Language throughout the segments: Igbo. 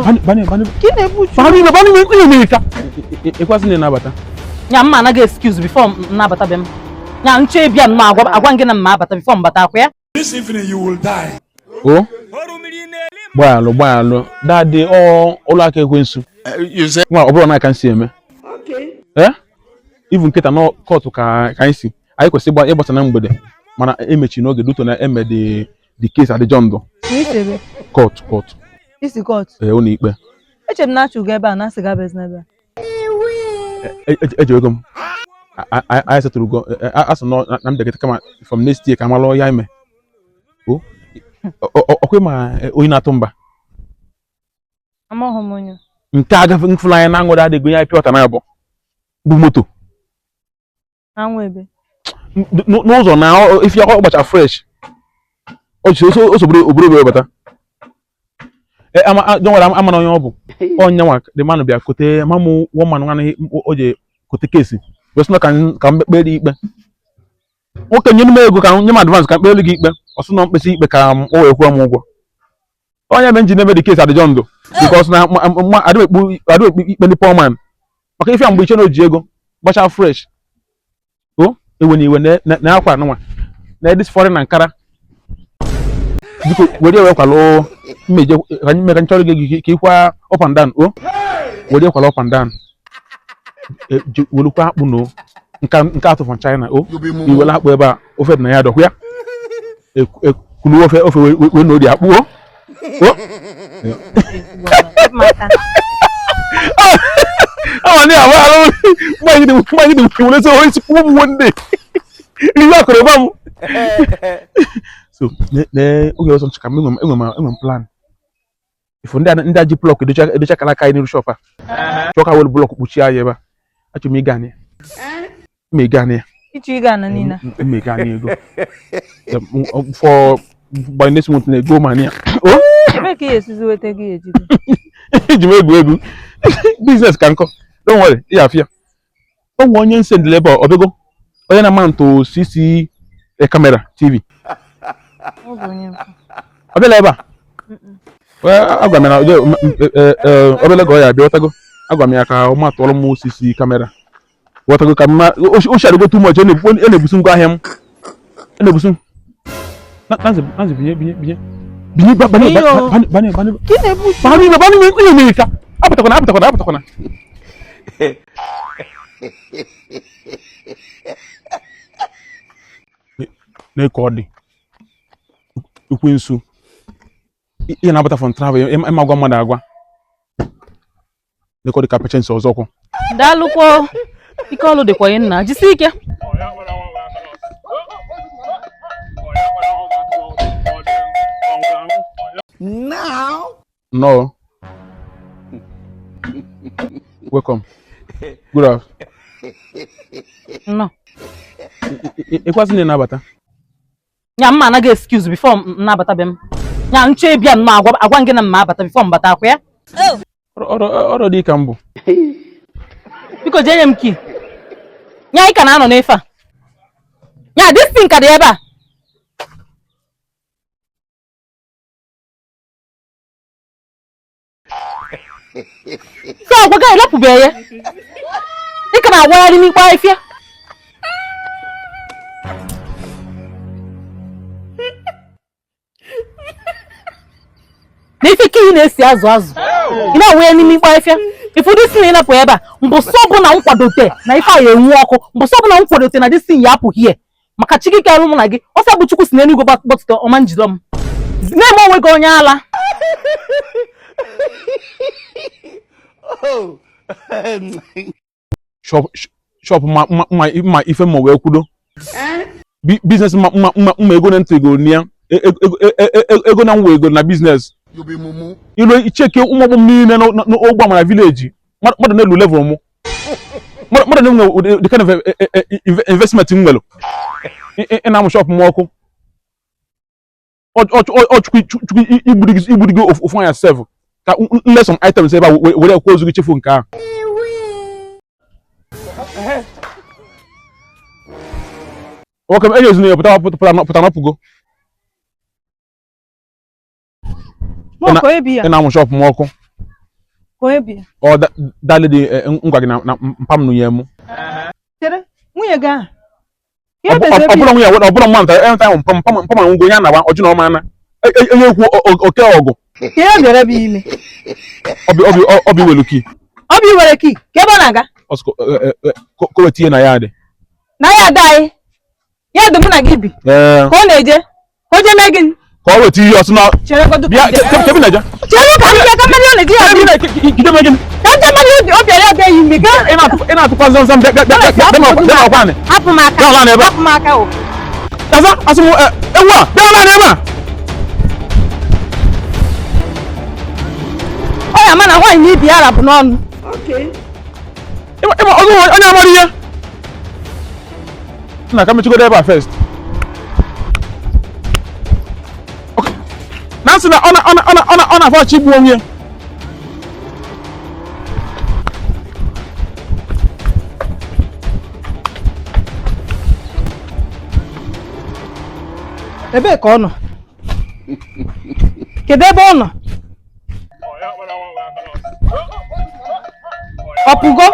bani. It wasn't in Abata. Yamma, excuse before Nabata them. Young champion, I want to get a map before Bataqua. This evening you will die. Oh, well, that day all like a winsu. You say, well, I can see me. okay. Eh? Even Keta no court can see. I could say about a number. Mana image no get do to na eme the case at the John do. Court. This is court. Only ikpe. Echem na chu ga eba na siga business na. Ejogom. I said to go. I said no. I'm the get come from next year. Come along, ya me. Oh. Okay, ma. Oina tumba. Amo homonyo. Nkaga fly na ngoda de gunya pure na abo. Bu moto. Anwebe. No so now if you are much fresh. Also obro beta. Don't worry, I'm on your own. On your work, the man will be a cote, Mamu, woman, one oje cote case. But no can barely eat. What can you make? You advance can barely get them, or so not become or a woman. Oh, I mentioned never the case at the John do because now I don't eat many poor man. Okay, if I'm with you, Diego, but I'm fresh. Oh, when you were now, quite no one. Now this foreign Ankara. Because where you call major, can you make a keep up and down? Oh, where you call up and down? You will look up, no, come from China. Oh, you will have where over Nayado. Where a clue of we know the app. Oh, oh, yeah, well, why do you always one day? You are correct. So, okay, also coming plan. If on that you block, do check like I need shopper. Talk I will block Buchia Yeva. At me Gani. Me Gani. It's you Ghana, Nina. Me Gani go. For by next month, go mania. Oh, make yes, is what take you. You business can come. Don't worry, yeah, fear. Oh, 1 year send labor or go. Oh, an amount to CC a camera, TV. Abeleba. Well, I'm gonna go. Abelagoya, Biotago. I'm gonna go. My total CC camera. What I go come. Oh, shall go too much. Any busum go him. Any busum. That's Bini. Ukwensu ihe na-abata from travel emagwa mmadụ agwa lekọ dị ka patience ọzọkwu Dalụkwo ike ọlụ dịkwa ị nna jisi ike no welcome good afternoon no ịkwasị ndị na-abata Yamma, anaghị excuse before Nabata them. Young champion, agwa ngị na mma abata before mbata akwa ya. Ọrụ dị ka mbụ. Biko jenye m ki. Nya ị ka na-anọ n'efe a. Nya this thing ka dị ebe a. So agwa ga elapụbe ya. Ị ka na-agwagharị n'ikpe afịa. N'ife ka ị na-esi azụ ị na-enwe n'ime ikpe afịa ifu dị sin na-apụ ebe a mbọsị ọbụla nkwadote na ife a ga-enwu ọkụ mbọsị ọbụla nkwadote na dị sin ya apụ hie maka chi gị ka alụ mụ na gị ọsọ bụ Chukwu si n'eluigwe gbọtụta ọma njidọ m na-eme onwe gị onye ala shop ma ife ma wee kwudo business ma ego na ntị ego nia ego na nwa ego na business you know check ụmụ ọgbọ mmiri na ogba mara village mmadụ na-elu level mụ mmadụ na-enwe the kind of investment nwere ị na-amụ shop m ọkụ chukwu igburu gị ofu anya sef ka nle some items ebe a were kwa ozu gị chefu nke ahụ nwoke m enye ezinụlọ pụta napụgo ị na-amụ shop m ọkụ Onye bi? Ọ dale dị ngwa gị na mpam nụ ya emu. Chere, nwunye gị ahụ. Ọ bụrụ nwunye ọ bụrụ mmadụ ahụ mpam anwụgo ya na-agba ọjụ na ọma na onye ekwu oke ọgụ. Ka ya bịara bụ ime. Obi welu ki. Obi were ki, ka ebe ọ na-aga? Ko wetie na ya dị. Na ya ada anyị. Ya dị mụ na gị bi. Ka ọ na-eje. Ka o je mee gịnị? Ka o weti ihe ọsụ na Chere godu. bịa kebi na ja. Chere ka ndị ka mmadụ ọ na-eji ya dị. Gide me gịnị? Ka ndị mmadụ ọ bịara ebe yi ime. Ị na-atụkwa zam bịa ọkwa nị. Hapụ m aka. Bịa ọla n'ebe. Hapụ m aka o. Taza asị m ewu a bịa ọla n'ebe a. Ọ ya ma na nwaanyị na ibi ya bụ n'ọnụ. Okay. Onye amara ihe. Nna ka mechigodo ebe a first. Nancy na ọ na-afọ chi gbuo onwe. Ebe ka ọ nọ? Kedu ebe ọ nọ? Ọpụgo?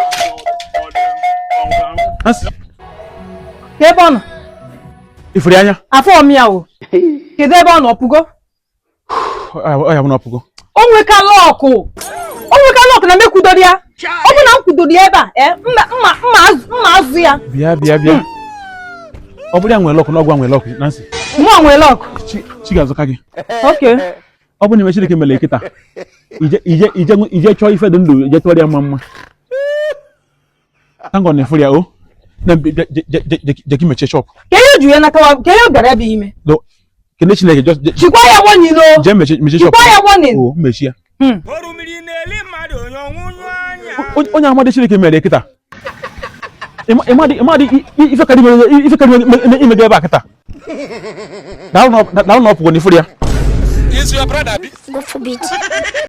Ka ebe ọ nọ? Ifuri anya. Afọ ọmịa o. Kedu ebe ọ nọ? Ọpụgo? Ọ ya bụ na ọpụgo. O nweka lọọkụ na mekwudoro ya. Ọ bụ na m kwudoro ya ebe a, mma azụ ya. Bịa. Ọ bụrụ ya nwere lọkụ n'ọgwụ nwere lọkụ Nancy. Mụ nwere lọọkụ. Chi ga-azụka gị. Okay. Ọ bụ na ime Chineke mere kịta. Ije chọọ ife dị ndụ ije tụọrọ ya mma. Tango na ifuri ya o. Na je mechie shop. Ka ihe ju ya natawa, ka ihe gara ebe ime. Kene Chineke just Chikwa ya woni no. je mechie shop. Chikwa ya woni. O mechie. Onye amadi Chineke mere kịta. Imadi ife kadi ime ga ebe a kịta. Daalụ na ọpụgo na ifuri ya. Is your brother? God forbid.